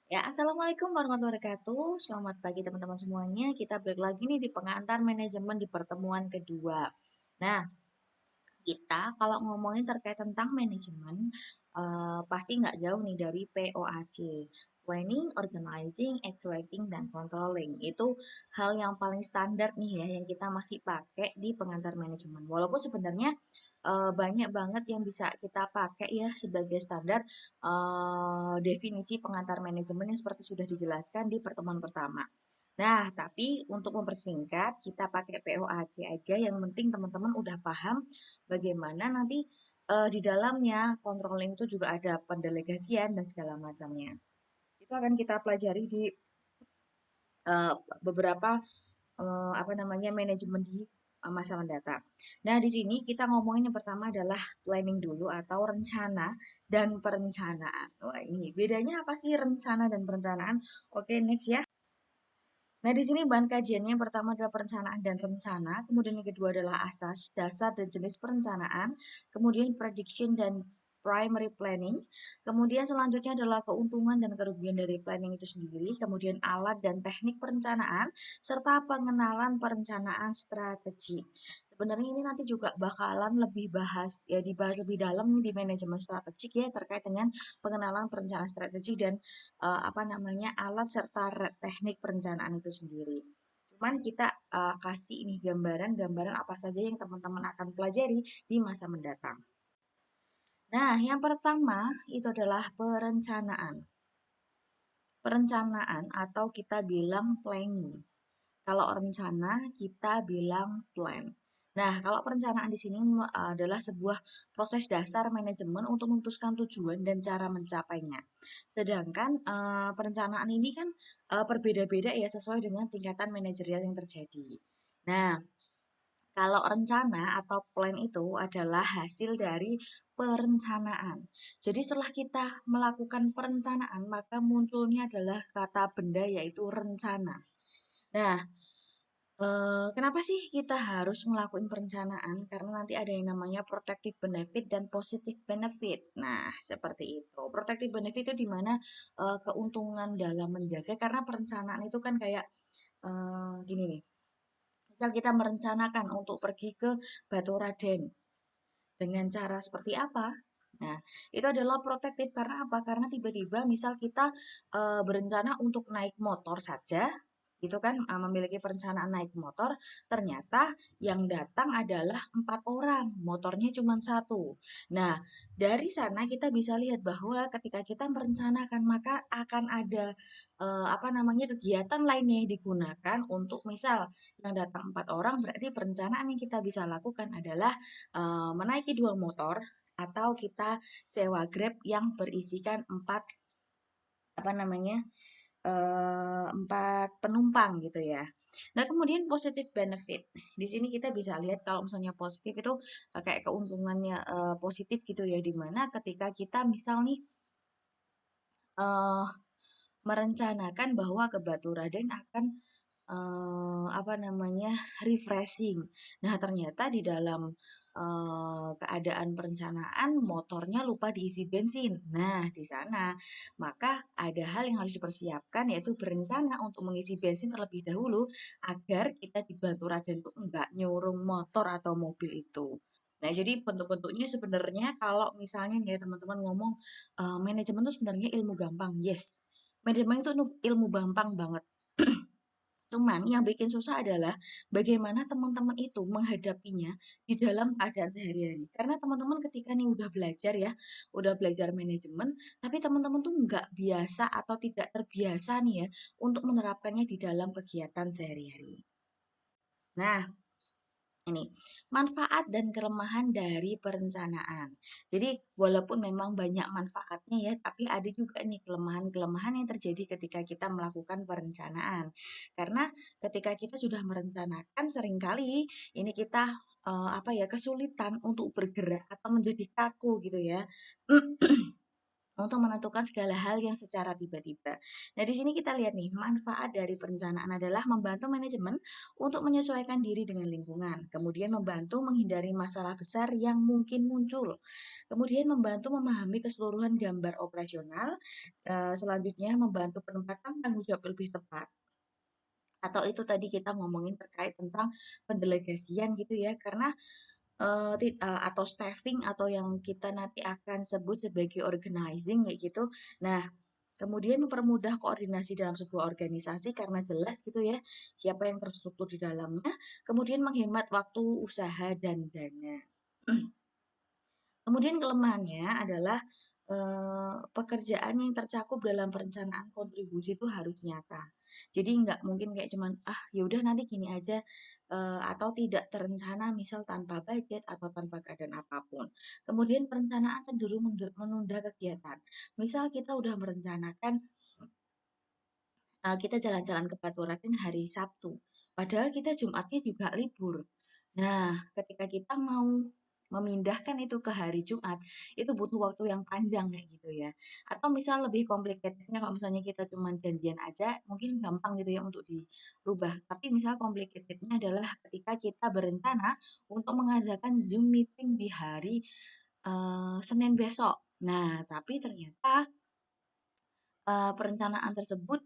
Ya, Assalamualaikum warahmatullahi wabarakatuh. Selamat pagi teman-teman semuanya. Kita balik lagi nih di pengantar manajemen di pertemuan kedua. Nah, kita kalau ngomongin terkait tentang manajemen, pasti nggak jauh nih dari POAC. Planning, Organizing, Actuating, dan Controlling. Itu hal yang paling standar nih ya, yang kita masih pakai di pengantar manajemen. Walaupun sebenarnya banyak banget yang bisa kita pakai ya sebagai standar definisi pengantar manajemen yang seperti sudah dijelaskan di pertemuan pertama. Nah, tapi untuk mempersingkat, kita pakai POAC aja. Yang penting teman-teman udah paham bagaimana nanti di dalamnya controlling itu juga ada pendelegasian dan segala macamnya. Itu akan kita pelajari di eh, beberapa apa namanya manajemen di masa mendatang. Nah, di sini kita ngomongin yang pertama adalah planning dulu atau rencana dan perencanaan. Wah, ini bedanya apa sih rencana dan perencanaan? Oke, next ya. Nah, di sini bahan kajiannya yang pertama adalah perencanaan dan rencana, kemudian yang kedua adalah asas, dasar dan jenis perencanaan, kemudian prediction dan primary planning, kemudian selanjutnya adalah keuntungan dan kerugian dari planning itu sendiri, kemudian alat dan teknik perencanaan, serta pengenalan perencanaan strategi. Sebenarnya ini nanti juga bakalan lebih dibahas lebih dalam nih di manajemen strategik ya terkait dengan pengenalan perencanaan strategi dan apa namanya alat serta teknik perencanaan itu sendiri. Cuman kita kasih ini gambaran-gambaran apa saja yang teman-teman akan pelajari di masa mendatang. Nah, yang pertama itu adalah perencanaan. Perencanaan atau kita bilang planning. Kalau rencana kita bilang plan. Nah, kalau perencanaan di sini adalah sebuah proses dasar manajemen untuk memutuskan tujuan dan cara mencapainya. Sedangkan perencanaan ini kan berbeda-beda ya sesuai dengan tingkatan manajerial yang terjadi. Nah, kalau rencana atau plan itu adalah hasil dari perencanaan. Jadi setelah kita melakukan perencanaan, maka munculnya adalah kata benda yaitu rencana. Nah, kenapa sih kita harus ngelakuin perencanaan? Karena nanti ada yang namanya protective benefit dan positive benefit. Nah, seperti itu. Protective benefit itu di mana keuntungan dalam menjaga karena perencanaan itu kan kayak gini nih. Misal kita merencanakan untuk pergi ke Baturadden dengan cara seperti apa? Nah, itu adalah protektif karena apa? Karena tiba-tiba misal kita berencana untuk naik motor saja, itu kan memiliki perencanaan naik motor, ternyata yang datang adalah 4 orang, motornya cuma satu. Nah, dari sana kita bisa lihat bahwa ketika kita merencanakan maka akan ada apa namanya kegiatan lainnya yang digunakan untuk misal yang datang 4 orang berarti perencanaan yang kita bisa lakukan adalah menaiki 2 motor atau kita sewa Grab yang berisikan 4 penumpang gitu ya. Nah, kemudian positive benefit. Di sini kita bisa lihat kalau misalnya positif itu kayak keuntungannya positif gitu ya, di mana ketika kita misal nih eh, merencanakan bahwa ke Baturadden akan apa namanya refreshing. Nah, ternyata di dalam keadaan perencanaan motornya lupa diisi bensin. Nah, di sana maka ada hal yang harus dipersiapkan yaitu berencana untuk mengisi bensin terlebih dahulu agar kita di Baturadden tuh enggak nyurung motor atau mobil itu. Nah, jadi bentuk-bentuknya sebenarnya kalau misalnya nih ya teman-teman ngomong manajemen itu sebenarnya ilmu gampang. Yes, manajemen itu ilmu gampang banget. Cuman yang bikin susah adalah bagaimana teman-teman itu menghadapinya di dalam keadaan sehari-hari. Karena teman-teman ketika nih udah belajar ya, udah belajar manajemen, tapi teman-teman tuh nggak biasa atau tidak terbiasa nih ya untuk menerapkannya di dalam kegiatan sehari-hari. Nah, ini manfaat dan kelemahan dari perencanaan. Jadi walaupun memang banyak manfaatnya ya, tapi ada juga nih kelemahan-kelemahan yang terjadi ketika kita melakukan perencanaan. Karena ketika kita sudah merencanakan seringkali ini kita apa ya kesulitan untuk bergerak atau menjadi kaku gitu ya. untuk menentukan segala hal yang secara tiba-tiba. Nah, di sini kita lihat nih, manfaat dari perencanaan adalah membantu manajemen untuk menyesuaikan diri dengan lingkungan, kemudian membantu menghindari masalah besar yang mungkin muncul, kemudian membantu memahami keseluruhan gambar operasional, selanjutnya membantu penempatan tanggung jawab lebih tepat. Atau itu tadi kita ngomongin terkait tentang pendelegasian gitu ya, karena atau staffing atau yang kita nanti akan sebut sebagai organizing kayak gitu. Nah, kemudian mempermudah koordinasi dalam sebuah organisasi karena jelas gitu ya siapa yang terstruktur di dalamnya, kemudian menghemat waktu, usaha, dan dana. Kemudian kelemahannya adalah pekerjaan yang tercakup dalam perencanaan kontribusi itu harus nyata. Jadi nggak mungkin kayak cuman ya udah nanti gini aja atau tidak terencana misal tanpa budget atau tanpa keadaan apapun. Kemudian perencanaan cenderung menunda kegiatan. Misal kita udah merencanakan kita jalan-jalan ke Baturadin hari Sabtu, padahal kita Jumatnya juga libur. Nah, ketika kita mau memindahkan itu ke hari Jumat, itu butuh waktu yang panjang kayak gitu ya. Atau misal lebih complicatednya kalau misalnya kita cuma janjian aja, mungkin gampang gitu ya untuk dirubah. Tapi misal complicatednya adalah ketika kita berencana untuk mengadakan Zoom meeting di hari Senin besok. Nah, tapi ternyata perencanaan tersebut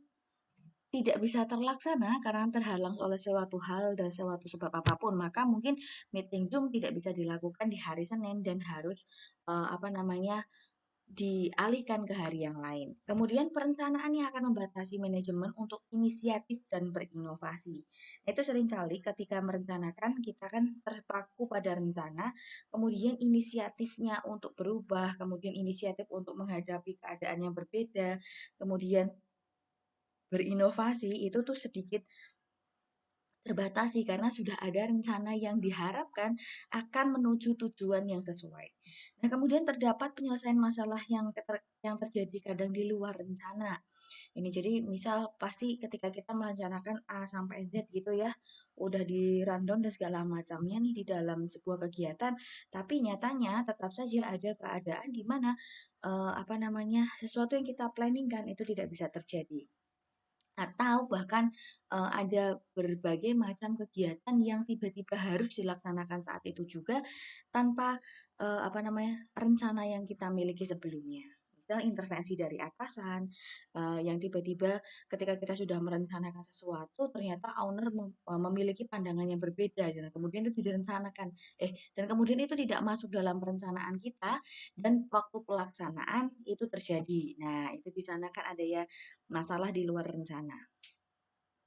tidak bisa terlaksana karena terhalang oleh suatu hal dan suatu sebab apapun, maka mungkin meeting Zoom tidak bisa dilakukan di hari Senin dan harus apa namanya dialihkan ke hari yang lain. Kemudian perencanaan yang akan membatasi manajemen untuk inisiatif dan berinovasi. Itu seringkali ketika merencanakan kita kan terpaku pada rencana, kemudian inisiatifnya untuk berubah, kemudian inisiatif untuk menghadapi keadaan yang berbeda, kemudian berinovasi itu tuh sedikit terbatasi karena sudah ada rencana yang diharapkan akan menuju tujuan yang sesuai. Nah, kemudian terdapat penyelesaian masalah yang terjadi kadang di luar rencana. Ini jadi misal pasti ketika kita merencanakan A sampai Z gitu ya, udah di rundown dan segala macamnya nih di dalam sebuah kegiatan, tapi nyatanya tetap saja ada keadaan di mana apa namanya sesuatu yang kita planningkan itu tidak bisa terjadi atau bahkan ada berbagai macam kegiatan yang tiba-tiba harus dilaksanakan saat itu juga tanpa apa namanya rencana yang kita miliki sebelumnya. Misal intervensi dari atasan yang tiba-tiba ketika kita sudah merencanakan sesuatu ternyata owner memiliki pandangan yang berbeda dan kemudian itu direncanakan dan kemudian itu tidak masuk dalam perencanaan kita dan waktu pelaksanaan itu terjadi. Nah, itu di sana kan ada ya masalah di luar rencana.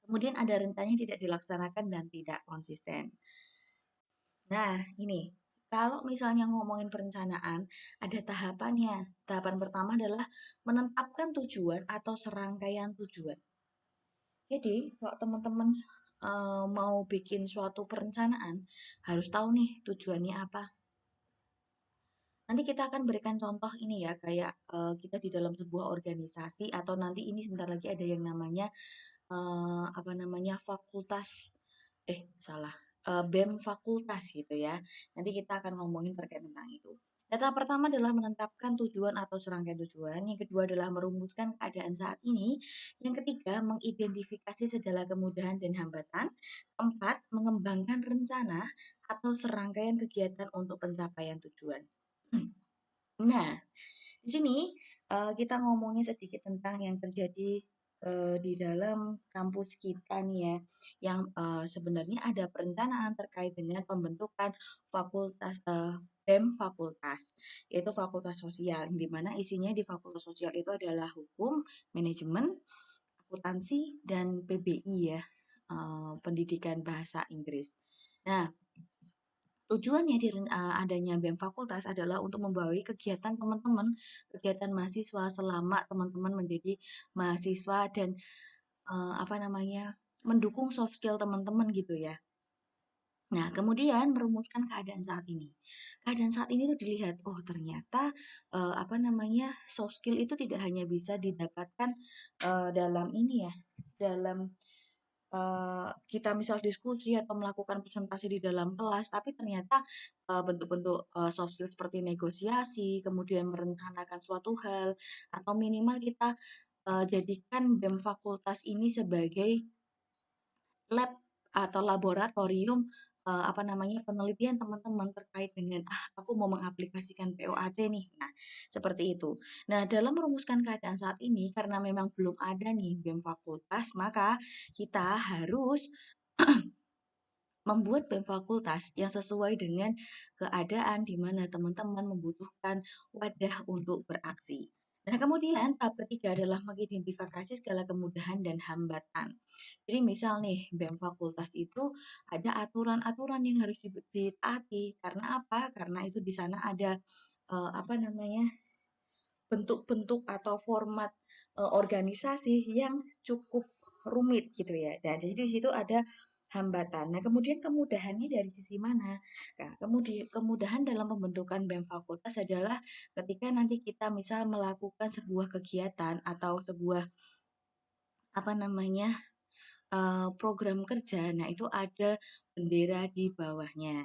Kemudian ada rentannya tidak dilaksanakan dan tidak konsisten. Nah, ini kalau misalnya ngomongin perencanaan, ada tahapannya. Tahapan pertama adalah menetapkan tujuan atau serangkaian tujuan. Jadi, kalau teman-teman mau bikin suatu perencanaan, harus tahu nih tujuannya apa. Nanti kita akan berikan contoh ini ya, kayak kita di dalam sebuah organisasi atau nanti ini sebentar lagi ada yang namanya apa namanya fakultas salah BEM fakultas gitu ya. Nanti kita akan ngomongin terkait tentang itu. Data pertama adalah menetapkan tujuan atau serangkaian tujuan. Yang kedua adalah merumuskan keadaan saat ini. Yang ketiga, mengidentifikasi segala kemudahan dan hambatan. Keempat, mengembangkan rencana atau serangkaian kegiatan untuk pencapaian tujuan. Nah, di sini kita ngomongin sedikit tentang yang terjadi di dalam kampus kita nih ya, yang sebenarnya ada perencanaan terkait dengan pembentukan fakultas BEM fakultas, yaitu fakultas sosial, di mana isinya di fakultas sosial itu adalah hukum, manajemen, akuntansi, dan PBI ya, pendidikan bahasa Inggris. Nah, tujuannya adanya BEM fakultas adalah untuk membawahi kegiatan teman-teman, kegiatan mahasiswa selama teman-teman menjadi mahasiswa dan apa namanya mendukung soft skill teman-teman gitu ya. Nah, kemudian merumuskan keadaan saat ini. Keadaan saat ini tuh dilihat, oh ternyata apa namanya soft skill itu tidak hanya bisa didapatkan dalam ini ya, dalam kita misal diskusi atau melakukan presentasi di dalam kelas, tapi ternyata bentuk-bentuk soft skill seperti negosiasi, kemudian merencanakan suatu hal, atau minimal kita jadikan BEM fakultas ini sebagai lab atau laboratorium apa namanya penelitian teman-teman terkait dengan aku mau mengaplikasikan POAC nih. Nah, seperti itu. Nah, dalam merumuskan keadaan saat ini karena memang belum ada nih BEM fakultas, maka kita harus membuat BEM fakultas yang sesuai dengan keadaan di mana teman-teman membutuhkan wadah untuk beraksi. Nah, kemudian tahap ketiga adalah mengidentifikasi segala kemudahan dan hambatan. Jadi misal nih, BEM fakultas itu ada aturan-aturan yang harus ditaati. Karena apa? Karena itu di sana ada apa namanya bentuk-bentuk atau format organisasi yang cukup rumit gitu ya. Dan jadi di situ ada hambatan. Nah, kemudian kemudahannya dari sisi mana? Nah, kemudian kemudahan dalam pembentukan BEM fakultas adalah ketika nanti kita misal melakukan sebuah kegiatan atau sebuah apa namanya program kerja, nah itu ada bendera di bawahnya.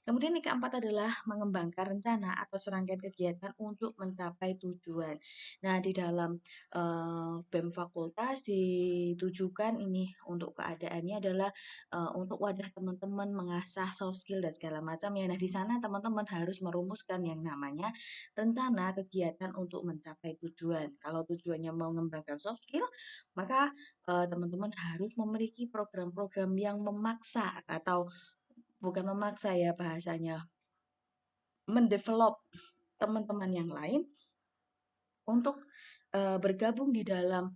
Kemudian yang keempat adalah mengembangkan rencana atau serangkaian kegiatan untuk mencapai tujuan. Nah, di dalam BEM fakultas ditujukan ini untuk keadaannya adalah untuk wadah teman-teman mengasah soft skill dan segala macam ya. Nah, di sana teman-teman harus merumuskan yang namanya rencana kegiatan untuk mencapai tujuan. Kalau tujuannya mau mengembangkan soft skill, maka teman-teman harus memiliki program-program yang memaksa atau bukan memaksa ya bahasanya, mendevelop teman-teman yang lain untuk bergabung di dalam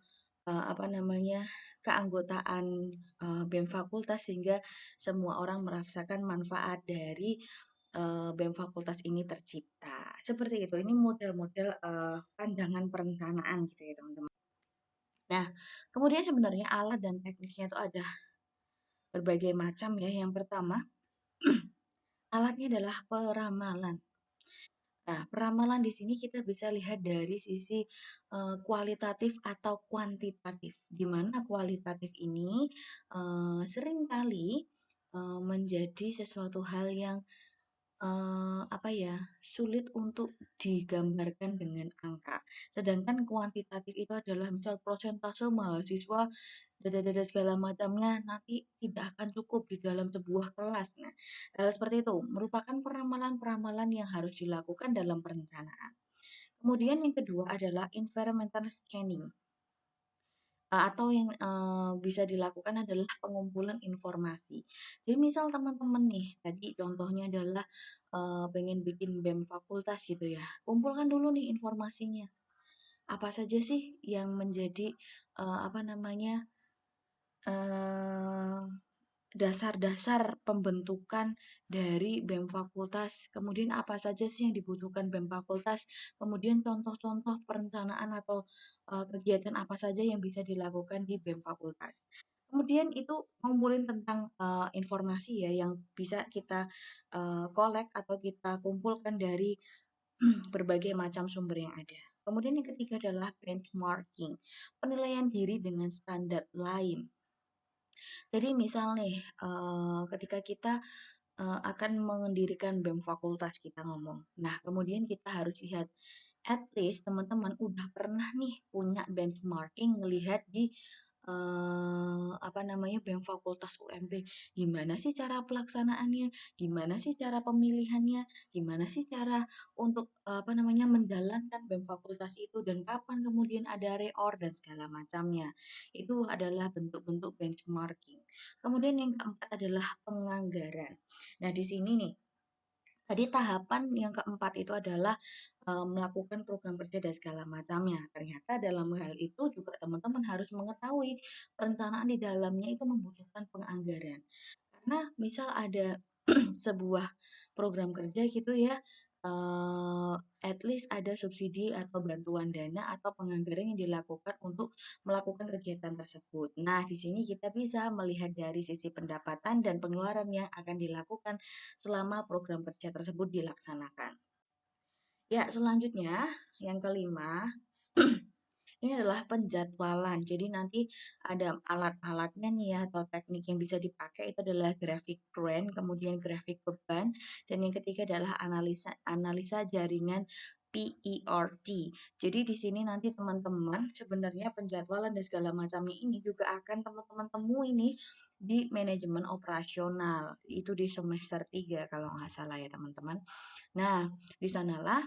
apa namanya keanggotaan BEM fakultas sehingga semua orang merasakan manfaat dari BEM fakultas ini tercipta. Seperti itu. Ini model-model pandangan perencanaan gitu ya teman-teman. Nah, kemudian sebenarnya alat dan teknisnya itu ada berbagai macam ya. Yang pertama, alatnya adalah peramalan. Nah, peramalan di sini kita bisa lihat dari sisi kualitatif atau kuantitatif. Di mana kualitatif ini seringkali menjadi sesuatu hal yang apa ya, sulit untuk digambarkan dengan angka. Sedangkan kuantitatif itu adalah misal prosentase mahasiswa dada-dada segala macamnya nanti tidak akan cukup di dalam sebuah kelas. Nah, hal seperti itu merupakan peramalan-peramalan yang harus dilakukan dalam perencanaan. Kemudian yang kedua adalah environmental scanning. Atau yang bisa dilakukan adalah pengumpulan informasi. Jadi misal teman-teman nih, tadi contohnya adalah pengen bikin BEM fakultas gitu ya. Kumpulkan dulu nih informasinya. Apa saja sih yang menjadi apa namanya eh, dasar-dasar pembentukan dari BEM fakultas, kemudian apa saja sih yang dibutuhkan BEM fakultas, kemudian contoh-contoh perencanaan atau kegiatan apa saja yang bisa dilakukan di BEM fakultas. Kemudian itu ngumpulin tentang informasi ya yang bisa kita kolek atau kita kumpulkan dari berbagai macam sumber yang ada. Kemudian yang ketiga adalah benchmarking, penilaian diri dengan standar lain. Jadi misal nih, ketika kita akan mendirikan BEM fakultas kita ngomong. Nah, kemudian kita harus lihat at least teman-teman udah pernah nih punya benchmarking melihat di apa namanya BEM Fakultas UMB. Gimana sih cara pelaksanaannya? Gimana sih cara pemilihannya? Gimana sih cara untuk apa namanya menjalankan BEM Fakultas itu dan kapan kemudian ada reor dan segala macamnya. Itu adalah bentuk-bentuk benchmarking. Kemudian yang keempat adalah penganggaran. Nah, di sini nih tadi tahapan yang keempat itu adalah melakukan program kerja dan segala macamnya. Ternyata dalam hal itu juga teman-teman harus mengetahui perencanaan di dalamnya itu membutuhkan penganggaran. Karena misal ada sebuah program kerja gitu ya, at least ada subsidi atau bantuan dana atau penganggaran yang dilakukan untuk melakukan kegiatan tersebut. Nah, di sini kita bisa melihat dari sisi pendapatan dan pengeluaran yang akan dilakukan selama program kerja tersebut dilaksanakan. Ya, selanjutnya yang kelima Ini adalah penjadwalan. Jadi nanti ada alat-alatnya nih ya atau teknik yang bisa dipakai itu adalah grafik trend, kemudian grafik beban, dan yang ketiga adalah analisa analisa jaringan PERT. Jadi di sini nanti teman-teman sebenarnya penjadwalan dan segala macamnya ini juga akan teman-teman temui nih di manajemen operasional. Itu di semester 3 kalau nggak salah ya teman-teman. Nah, di sanalah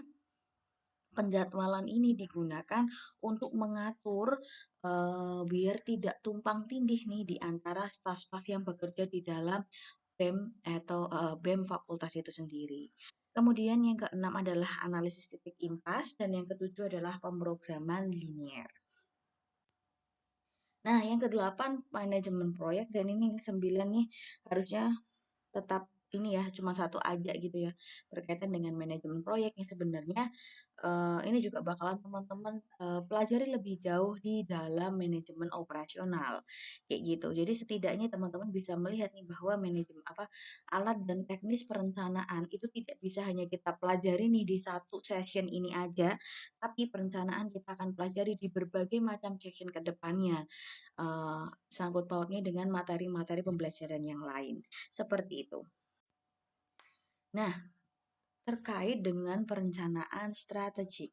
penjadwalan ini digunakan untuk mengatur biar tidak tumpang tindih nih di antara staf-staf yang bekerja di dalam BEM atau BEM fakultas itu sendiri. Kemudian yang keenam adalah analisis titik impas dan yang ketujuh adalah pemrograman linier. Nah, yang kedelapan manajemen proyek dan ini yang sembilan nih harusnya tetap ini ya cuma satu aja gitu ya berkaitan dengan manajemen proyek yang sebenarnya ini juga bakalan teman-teman pelajari lebih jauh di dalam manajemen operasional kayak gitu. Jadi setidaknya teman-teman bisa melihat nih bahwa manajemen apa alat dan teknis perencanaan itu tidak bisa hanya kita pelajari nih di satu session ini aja, tapi perencanaan kita akan pelajari di berbagai macam session ke depannya. Sangkut pautnya dengan materi-materi pembelajaran yang lain. Seperti itu. Nah, terkait dengan perencanaan strategik.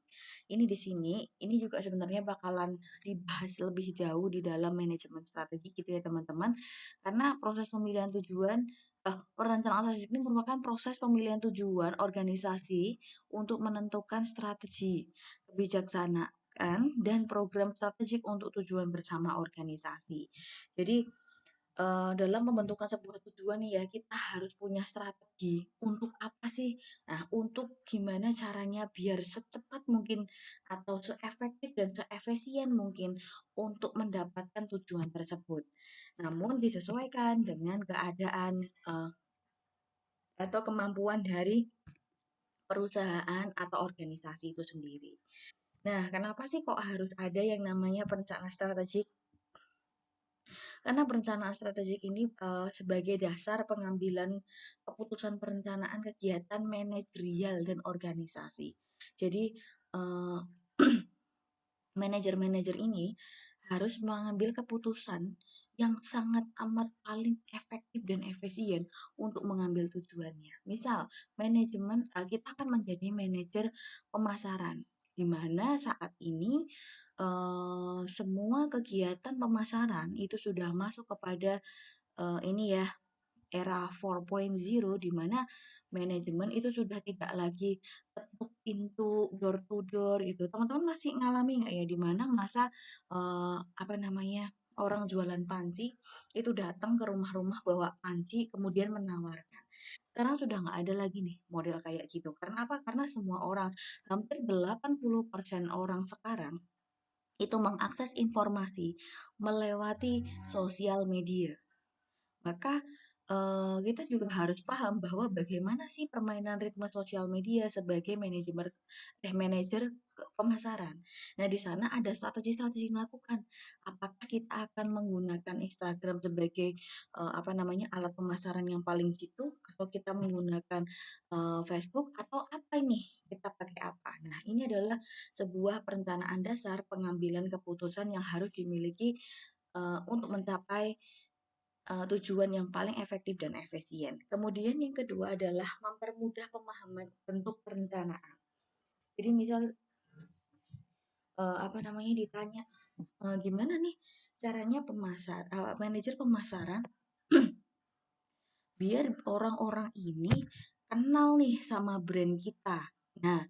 Ini di sini, ini juga sebenarnya bakalan dibahas lebih jauh di dalam manajemen strategi gitu ya teman-teman. Karena proses pemilihan tujuan, perencanaan strategik ini merupakan proses pemilihan tujuan organisasi untuk menentukan strategi, kebijaksanaan, dan program strategik untuk tujuan bersama organisasi. Jadi dalam pembentukan sebuah tujuan nih ya, kita harus punya strategi. Untuk apa sih? Nah, untuk gimana caranya biar secepat mungkin atau seefektif dan seefisien mungkin untuk mendapatkan tujuan tersebut. Namun disesuaikan dengan keadaan atau kemampuan dari perusahaan atau organisasi itu sendiri. Nah, kenapa sih kok harus ada yang namanya perencanaan strategik? Karena perencanaan strategik ini sebagai dasar pengambilan keputusan perencanaan kegiatan manajerial dan organisasi. Jadi eh, manajer-manajer ini harus mengambil keputusan yang sangat amat paling efektif dan efisien untuk mengambil tujuannya. Misal, manajemen kita akan menjadi manajer pemasaran, di mana saat ini semua kegiatan pemasaran itu sudah masuk kepada ini ya era 4.0 di mana manajemen itu sudah tidak lagi ketuk pintu door to door itu. Teman-teman masih ngalami nggak ya di mana masa apa namanya orang jualan panci itu datang ke rumah-rumah bawa panci kemudian menawarkan. Sekarang sudah nggak ada lagi nih model kayak gitu. Karena apa? Karena semua orang, hampir 80% orang sekarang itu mengakses informasi melewati sosial media. Maka kita juga harus paham bahwa bagaimana sih permainan ritme sosial media sebagai manajer pemasaran. Nah, di sana ada strategi-strategi yang dilakukan. Apakah kita akan menggunakan Instagram sebagai apa namanya alat pemasaran yang paling jitu atau kita menggunakan Facebook atau apa ini? Kita pakai apa? Nah, ini adalah sebuah perencanaan dasar pengambilan keputusan yang harus dimiliki untuk mencapai tujuan yang paling efektif dan efisien. Kemudian yang kedua adalah mempermudah pemahaman bentuk perencanaan. Jadi misal apa namanya ditanya gimana nih caranya manajer pemasaran biar orang-orang ini kenal nih sama brand kita. Nah,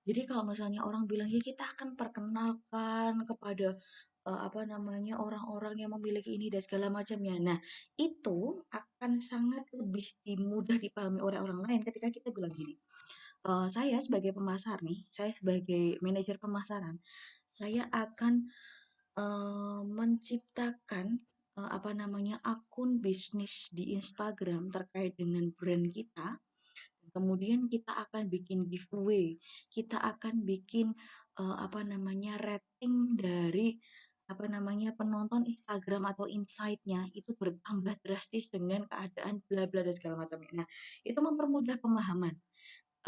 jadi kalau misalnya orang bilang ya kita akan perkenalkan kepada apa namanya orang-orang yang memiliki ini dan segala macamnya. Nah, itu akan sangat lebih mudah dipahami oleh orang lain ketika kita bilang gini. Saya sebagai pemasar nih, saya sebagai manajer pemasaran, saya akan menciptakan apa namanya akun bisnis di Instagram terkait dengan brand kita. Kemudian kita akan bikin giveaway, kita akan bikin apa namanya rating dari apa namanya penonton Instagram atau insight-nya itu bertambah drastis dengan keadaan bla bla dan segala macamnya. Nah, itu mempermudah pemahaman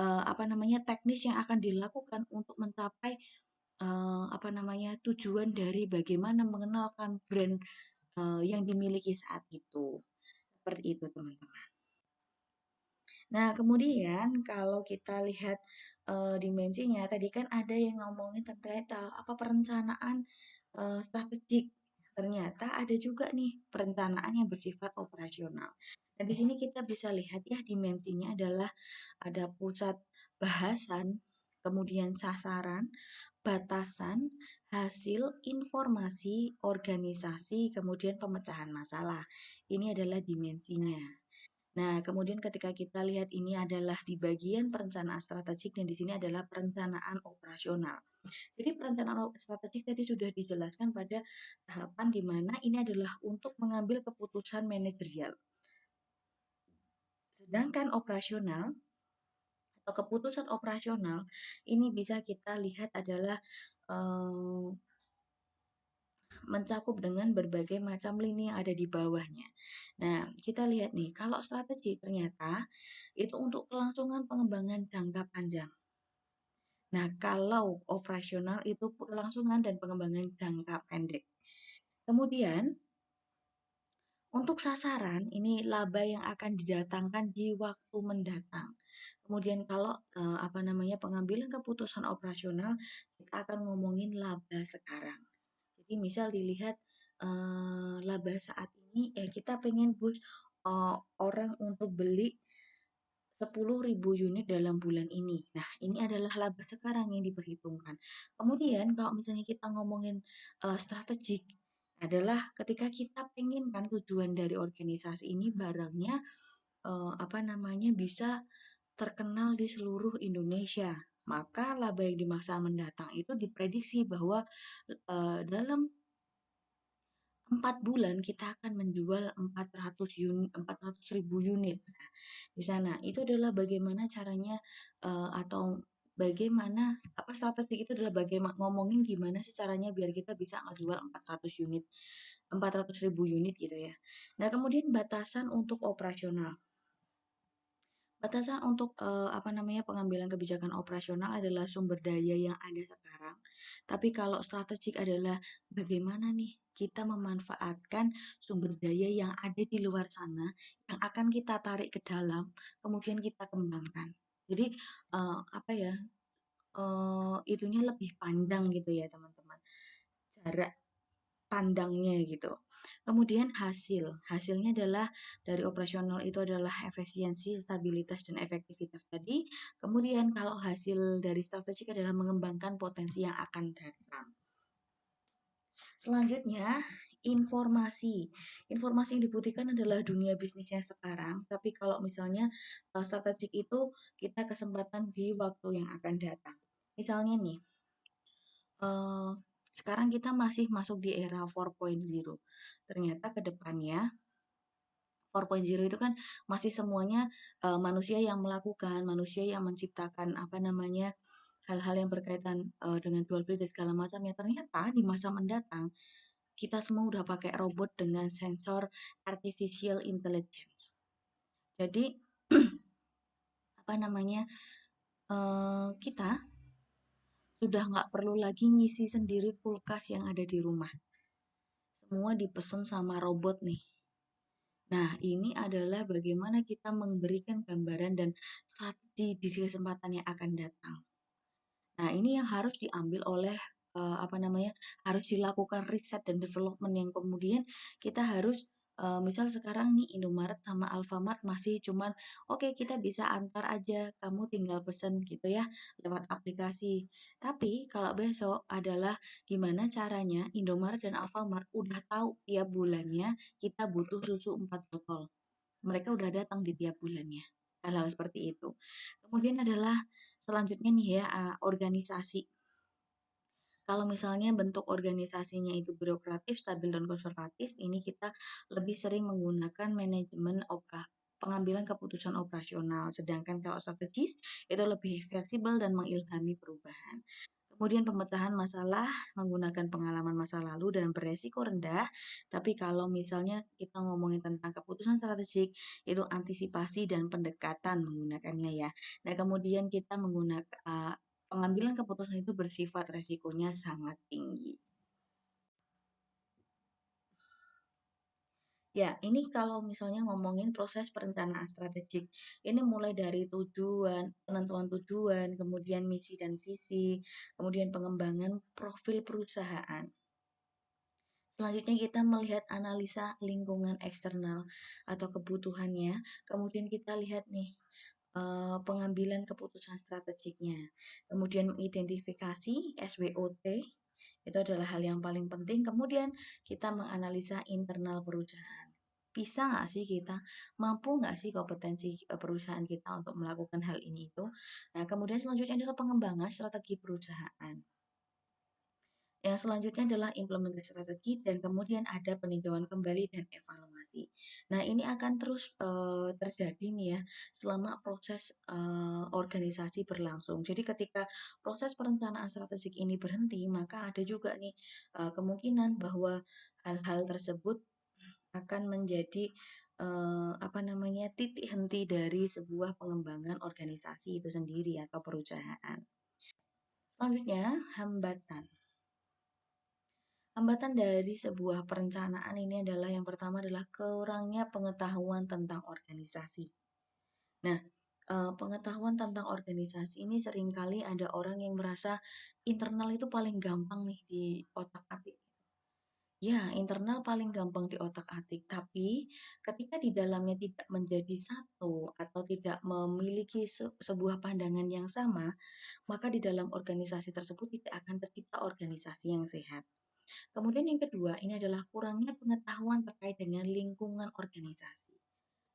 apa namanya teknis yang akan dilakukan untuk mencapai apa namanya, tujuan dari bagaimana mengenalkan brand, yang dimiliki saat itu. Seperti itu, teman-teman. Nah, kemudian kalau kita lihat, dimensinya, tadi kan ada yang ngomongin terkait, apa, perencanaan, strategik. Ternyata ada juga nih perencanaan yang bersifat operasional. Dan di sini kita bisa lihat ya dimensinya adalah ada pusat bahasan, kemudian sasaran, batasan, hasil, informasi, organisasi, kemudian pemecahan masalah. Ini adalah dimensinya. Nah, kemudian ketika kita lihat ini adalah di bagian perencanaan strategik dan di sini adalah perencanaan operasional. Jadi perencanaan strategik tadi sudah dijelaskan pada tahapan di mana ini adalah untuk mengambil keputusan manajerial. Sedangkan operasional atau keputusan operasional ini bisa kita lihat adalah eh, mencakup dengan berbagai macam lini yang ada di bawahnya. Nah, kita lihat nih, kalau strategi ternyata itu untuk kelangsungan pengembangan jangka panjang. Nah, kalau operasional itu kelangsungan dan pengembangan jangka pendek. Kemudian, untuk sasaran, ini laba yang akan didatangkan di waktu mendatang. Kemudian kalau apa namanya pengambilan keputusan operasional, kita akan ngomongin laba sekarang. Jadi misal dilihat laba saat ini, kita pengen boost orang untuk beli 10.000 unit dalam bulan ini. Nah, ini adalah laba sekarang yang diperhitungkan. Kemudian kalau misalnya kita ngomongin strategik, adalah ketika kita pengen kan tujuan dari organisasi ini barangnya apa namanya bisa terkenal di seluruh Indonesia. Maka laba yang di masa mendatang itu diprediksi bahwa dalam 4 bulan kita akan menjual 400.000 unit. Nah, di sana itu adalah bagaimana caranya atau bagaimana apa strategi itu adalah bagaimana ngomongin gimana sih caranya biar kita bisa ngejual 400 unit 400.000 unit gitu ya. Nah, kemudian batasan untuk operasional. Batasan untuk apa namanya pengambilan kebijakan operasional adalah sumber daya yang ada sekarang. Tapi kalau strategik adalah bagaimana nih kita memanfaatkan sumber daya yang ada di luar sana yang akan kita tarik ke dalam, kemudian kita kembangkan. Jadi apa ya? Itunya lebih panjang gitu ya, teman-teman. Jarak pandangnya gitu. Kemudian hasilnya adalah dari operasional itu adalah efisiensi, stabilitas, dan efektivitas tadi. Kemudian kalau hasil dari strategik adalah mengembangkan potensi yang akan datang. Selanjutnya, informasi. Informasi yang dibutuhkan adalah dunia bisnisnya sekarang, tapi kalau misalnya strategik itu kita kesempatan di waktu yang akan datang. Misalnya nih, eh, sekarang kita masih masuk di era 4.0. Ternyata ke depannya 4.0 itu kan masih semuanya manusia yang melakukan, manusia yang menciptakan apa namanya hal-hal yang berkaitan dengan jual beli dan segala macamnya. Ternyata di masa mendatang kita semua udah pakai robot dengan sensor artificial intelligence. Jadi apa namanya kita sudah nggak perlu lagi ngisi sendiri kulkas yang ada di rumah. Semua dipesan sama robot nih. Nah, ini adalah bagaimana kita memberikan gambaran dan strategi di kesempatan yang akan datang. Nah, ini yang harus diambil oleh apa namanya? Harus dilakukan riset dan development yang kemudian kita harus misal sekarang nih Indomaret sama Alfamart masih cuman oke kita bisa antar aja, kamu tinggal pesen gitu ya lewat aplikasi. Tapi kalau besok adalah gimana caranya Indomaret dan Alfamart udah tahu tiap bulannya kita butuh susu 4 botol. Mereka udah datang di tiap bulannya. Hal-hal seperti itu. Kemudian adalah selanjutnya nih ya, organisasi. Kalau misalnya bentuk organisasinya itu birokratif, stabil, dan konservatif, ini kita lebih sering menggunakan manajemen pengambilan keputusan operasional. Sedangkan kalau strategis, itu lebih fleksibel dan mengilhami perubahan. Kemudian pemecahan masalah menggunakan pengalaman masa lalu dan beresiko rendah. Tapi kalau misalnya kita ngomongin tentang keputusan strategik, itu antisipasi dan pendekatan menggunakannya ya. Nah, kemudian kita menggunakan pengambilan keputusan itu bersifat resikonya sangat tinggi. Ya, ini kalau misalnya ngomongin proses perencanaan strategik, ini mulai dari tujuan, penentuan tujuan, kemudian misi dan visi, kemudian pengembangan profil perusahaan. Selanjutnya kita melihat analisa lingkungan eksternal atau kebutuhannya, kemudian kita lihat nih pengambilan keputusan strategiknya. Kemudian mengidentifikasi SWOT, itu adalah hal yang paling penting. Kemudian kita menganalisa internal perusahaan. Bisa nggak sih kita, mampu nggak sih kompetensi perusahaan kita untuk melakukan hal ini itu. Nah, kemudian selanjutnya adalah pengembangan strategi perusahaan. Yang selanjutnya adalah implementasi strategi dan kemudian ada peninjauan kembali dan evaluasi. Nah, ini akan terus terjadi nih ya selama proses organisasi berlangsung. Jadi ketika proses perencanaan strategik ini berhenti, maka ada juga nih kemungkinan bahwa hal-hal tersebut akan menjadi apa namanya titik henti dari sebuah pengembangan organisasi itu sendiri atau perusahaan. Selanjutnya, hambatan. Hambatan dari sebuah perencanaan ini adalah yang pertama adalah kurangnya pengetahuan tentang organisasi. Nah, pengetahuan tentang organisasi ini seringkali ada orang yang merasa internal itu paling gampang nih di otak-atik. Ya, internal paling gampang di otak-atik, tapi ketika di dalamnya tidak menjadi satu atau tidak memiliki sebuah pandangan yang sama, maka di dalam organisasi tersebut tidak akan tercipta organisasi yang sehat. Kemudian yang kedua, ini adalah kurangnya pengetahuan terkait dengan lingkungan organisasi.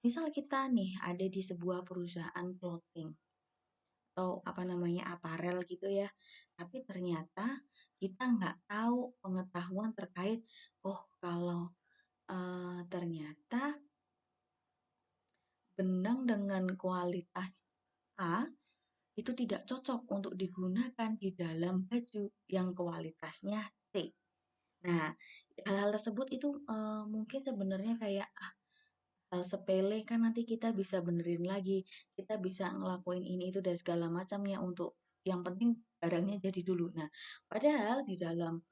Misal kita nih ada di sebuah perusahaan clothing atau apa namanya aparel gitu ya, tapi ternyata kita nggak tahu pengetahuan terkait, oh kalau ternyata benang dengan kualitas A itu tidak cocok untuk digunakan di dalam baju yang kualitasnya C. Nah, hal-hal tersebut itu mungkin sebenarnya kayak hal sepele kan nanti kita bisa benerin lagi, kita bisa ngelakuin ini itu dan segala macamnya untuk yang penting barangnya jadi dulu. Nah, padahal di dalam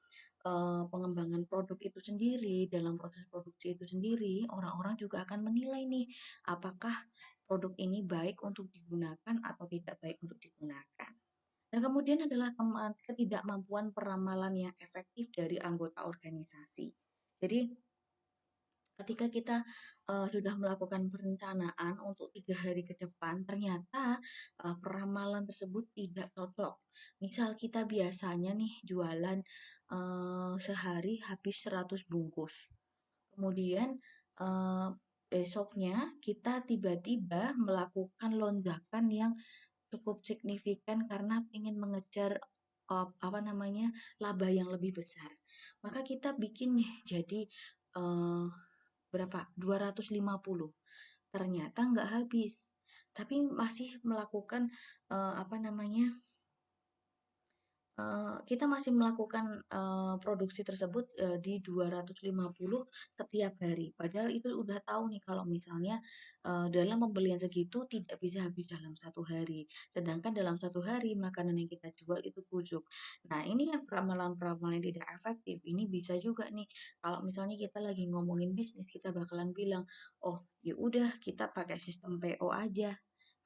pengembangan produk itu sendiri, dalam proses produksi itu sendiri, orang-orang juga akan menilai nih apakah produk ini baik untuk digunakan atau tidak baik untuk digunakan. Dan kemudian adalah ketidakmampuan peramalan yang efektif dari anggota organisasi. Jadi ketika kita sudah melakukan perencanaan untuk 3 hari ke depan, ternyata peramalan tersebut tidak cocok. Misal kita biasanya nih jualan sehari habis 100 bungkus. Kemudian besoknya kita tiba-tiba melakukan lonjakan yang cukup signifikan karena ingin mengejar apa namanya laba yang lebih besar. Maka kita bikin nih jadi eh, berapa? 250. Ternyata nggak habis. Tapi masih melakukan apa namanya kita masih melakukan produksi tersebut di 250 setiap hari. Padahal itu udah tahu nih kalau misalnya dalam pembelian segitu tidak bisa habis dalam 1 hari. Sedangkan dalam 1 hari makanan yang kita jual itu busuk. Nah, ini kan peramalan-peramalan yang tidak efektif. Ini bisa juga nih kalau misalnya kita lagi ngomongin bisnis, kita bakalan bilang, oh ya udah kita pakai sistem PO aja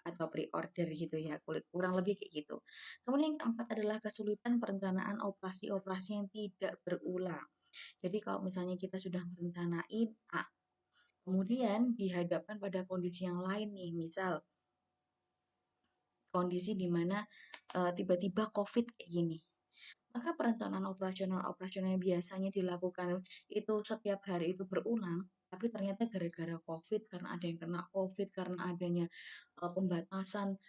atau pre-order gitu ya, kurang lebih kayak gitu. Kemudian yang keempat adalah kesulitan perencanaan operasi-operasi yang tidak berulang. Jadi kalau misalnya kita sudah merencanain A, kemudian dihadapkan pada kondisi yang lain nih, misal kondisi di mana tiba-tiba COVID kayak gini. Maka perencanaan operasional yang biasanya dilakukan itu setiap hari itu berulang, tapi ternyata gara-gara COVID, karena ada yang kena COVID, karena adanya pembatasan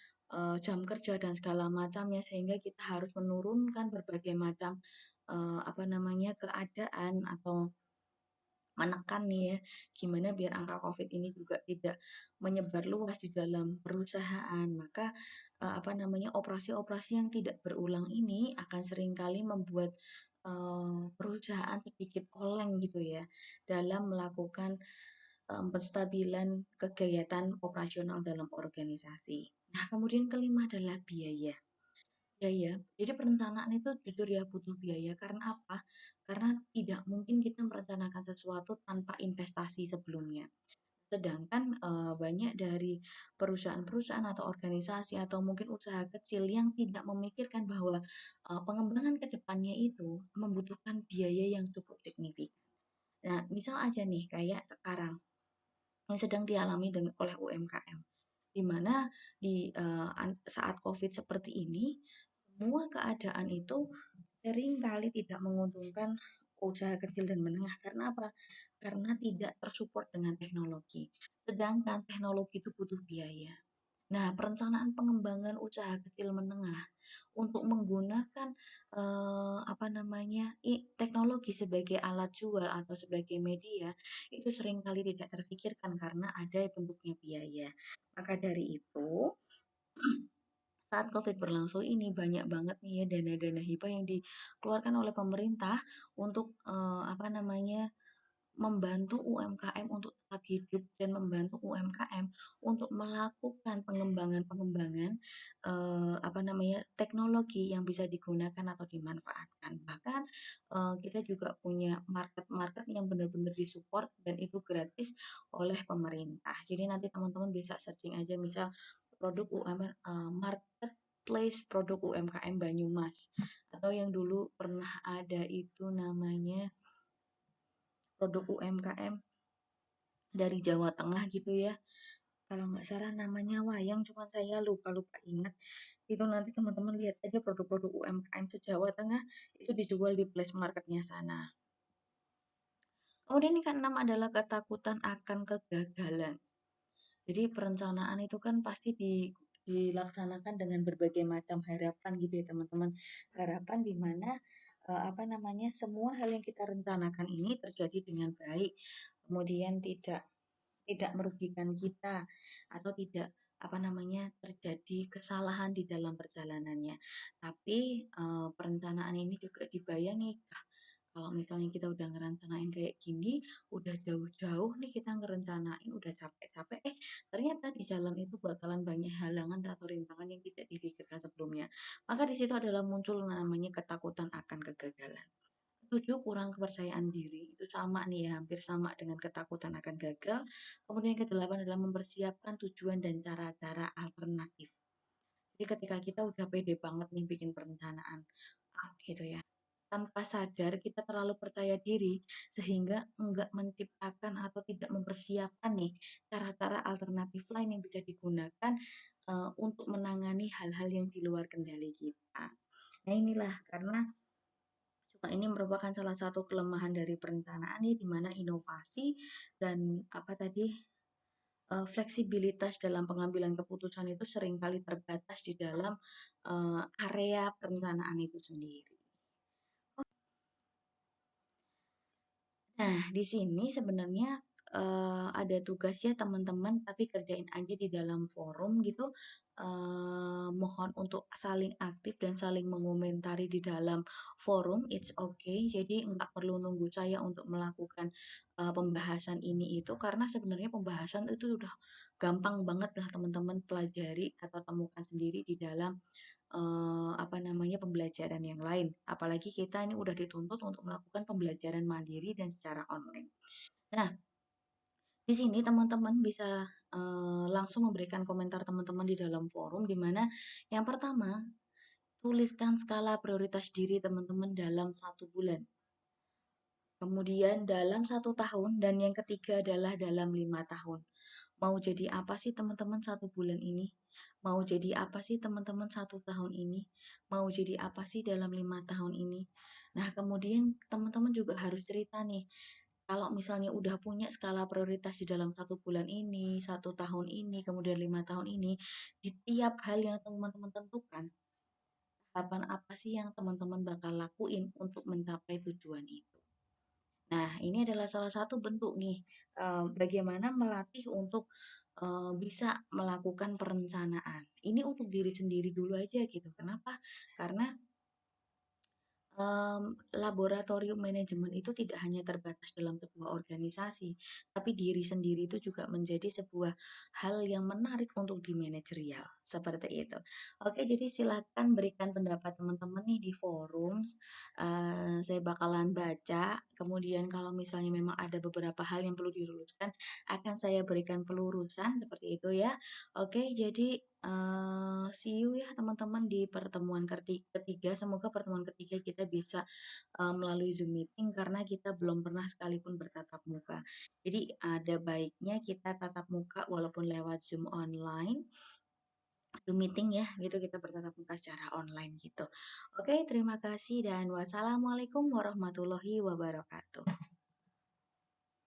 jam kerja dan segala macamnya, sehingga kita harus menurunkan berbagai macam apa namanya keadaan atau menekan nih ya, gimana biar angka COVID ini juga tidak menyebar luas di dalam perusahaan. Maka apa namanya operasi-operasi yang tidak berulang ini akan seringkali membuat perusahaan sedikit oleng gitu ya dalam melakukan penstabilan kegiatan operasional dalam organisasi. Nah, kemudian kelima adalah biaya. Biaya. Jadi perencanaan itu jujur ya butuh biaya karena apa? Karena tidak mungkin kita merencanakan sesuatu tanpa investasi sebelumnya. Sedangkan banyak dari perusahaan-perusahaan atau organisasi atau mungkin usaha kecil yang tidak memikirkan bahwa pengembangan ke depannya itu membutuhkan biaya yang cukup signifikan. Nah, misal aja nih kayak sekarang yang sedang dialami oleh UMKM, di mana saat COVID seperti ini, semua keadaan itu sering kali tidak menguntungkan usaha kecil dan menengah. Karena apa? Karena tidak tersupport dengan teknologi. Sedangkan teknologi itu butuh biaya. Nah, perencanaan pengembangan usaha kecil menengah untuk menggunakan apa namanya teknologi sebagai alat jual atau sebagai media itu seringkali tidak terfikirkan karena ada bentuknya biaya. Maka dari itu, saat COVID berlangsung ini banyak banget nih ya dana-dana hibah yang dikeluarkan oleh pemerintah untuk apa namanya membantu UMKM untuk tetap hidup dan membantu UMKM untuk melakukan pengembangan-pengembangan apa namanya teknologi yang bisa digunakan atau dimanfaatkan. Bahkan kita juga punya market-market yang benar-benar disupport dan itu gratis oleh pemerintah. Jadi nanti teman-teman bisa searching aja misal produk marketplace produk UMKM Banyumas atau yang dulu pernah ada itu namanya produk UMKM dari Jawa Tengah gitu ya. Kalau nggak salah namanya Wayang, cuma saya lupa-lupa ingat. Itu nanti teman-teman lihat aja produk-produk UMKM se-Jawa Tengah itu dijual di place marketnya sana. Kemudian yang keenam adalah ketakutan akan kegagalan. Jadi perencanaan itu kan pasti dilaksanakan dengan berbagai macam harapan gitu ya teman-teman. Harapan di mana apa namanya semua hal yang kita rencanakan ini terjadi dengan baik. Kemudian tidak merugikan kita atau tidak apa namanya terjadi kesalahan di dalam perjalanannya. Tapi perencanaan ini juga dibayangi kalau misalnya kita udah ngerencanain kayak gini, udah jauh-jauh nih kita ngerencanain, udah capek-capek, ternyata di jalan itu bakalan banyak halangan atau rintangan yang tidak difikirkan sebelumnya. Maka di situ adalah muncul namanya ketakutan akan kegagalan. 7 kurang kepercayaan diri, itu sama nih ya, hampir sama dengan ketakutan akan gagal. Kemudian yang ke-8 adalah mempersiapkan tujuan dan cara-cara alternatif. Jadi ketika kita udah pede banget nih bikin perencanaan gitu ya, tanpa sadar kita terlalu percaya diri sehingga enggak menciptakan atau tidak mempersiapkan nih cara-cara alternatif lain yang bisa digunakan untuk menangani hal-hal yang di luar kendali kita. Nah inilah karena cuma ini merupakan salah satu kelemahan dari perencanaan ya, di mana inovasi dan apa tadi fleksibilitas dalam pengambilan keputusan itu seringkali terbatas di dalam area perencanaan itu sendiri. Nah, di sini sebenarnya ada tugasnya teman-teman, tapi kerjain aja di dalam forum gitu. Mohon untuk saling aktif dan saling mengomentari di dalam forum, it's okay. Jadi nggak perlu nunggu saya untuk melakukan pembahasan ini itu, karena sebenarnya pembahasan itu udah gampang banget lah teman-teman pelajari atau temukan sendiri di dalam apa namanya, pembelajaran yang lain. Apalagi kita ini udah dituntut untuk melakukan pembelajaran mandiri dan secara online. Nah, di sini teman-teman bisa langsung memberikan komentar teman-teman di dalam forum, di mana yang pertama, tuliskan skala prioritas diri teman-teman dalam 1 bulan. Kemudian dalam 1 tahun, dan yang ketiga adalah dalam 5 tahun. Mau jadi apa sih teman-teman 1 bulan ini? Mau jadi apa sih teman-teman 1 tahun ini? Mau jadi apa sih dalam 5 tahun ini? Nah, kemudian teman-teman juga harus cerita nih, kalau misalnya udah punya skala prioritas di dalam 1 bulan ini, 1 tahun ini, kemudian 5 tahun ini, di tiap hal yang teman-teman tentukan, tahapan apa sih yang teman-teman bakal lakuin untuk mencapai tujuan itu? Nah, ini adalah salah satu bentuk nih, bagaimana melatih untuk bisa melakukan perencanaan. Ini untuk diri sendiri dulu aja gitu. Kenapa? Karena laboratorium manajemen itu tidak hanya terbatas dalam sebuah organisasi, tapi diri sendiri itu juga menjadi sebuah hal yang menarik untuk di manajerial. Seperti itu. Oke, jadi silakan berikan pendapat teman-teman nih di forum, saya bakalan baca, kemudian kalau misalnya memang ada beberapa hal yang perlu diluruskan, akan saya berikan pelurusan, seperti itu ya. Oke, jadi, see you ya teman-teman di pertemuan ketiga, semoga pertemuan ketiga kita bisa, melalui Zoom meeting karena kita belum pernah sekalipun bertatap muka. Jadi ada baiknya kita tatap muka walaupun lewat Zoom online, Zoom meeting ya, gitu kita bertatap muka secara online gitu. Oke, terima kasih dan wassalamualaikum warahmatullahi wabarakatuh.